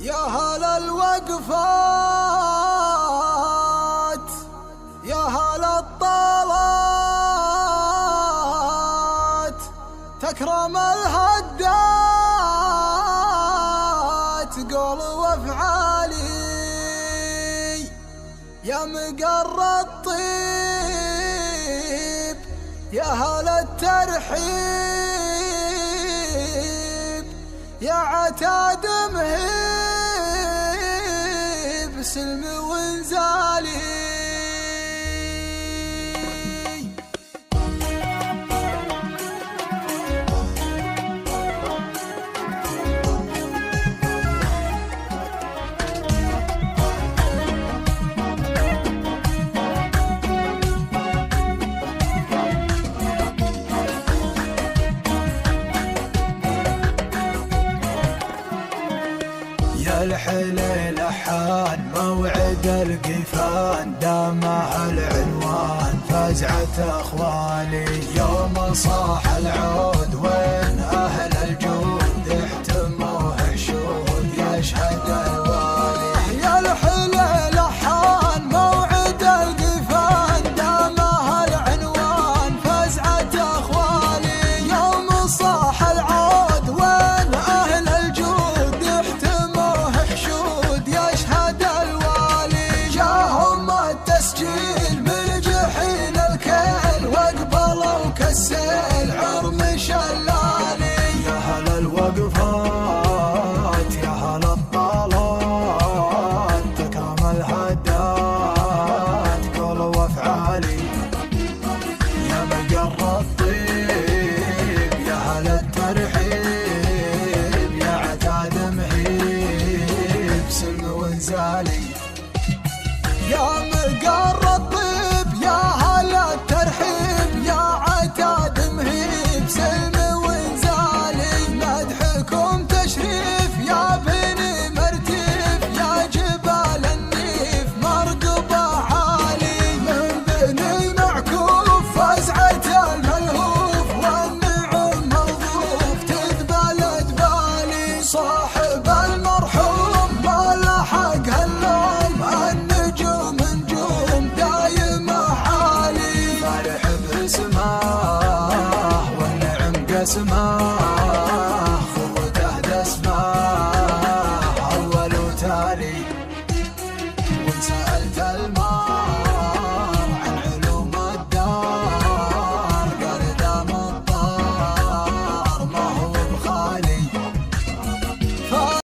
يا هل الوقفات، يا هل الطالات، تكرم الهدات قول وافعالي. يا مقر الطيب، يا هل الترحيب، يا عتاد مهيب سلم وانزالي. يا الحليل حان موعد القفان، دامع العنوان فزعة اخوالي. يوم صاح العود وين اهل الجود،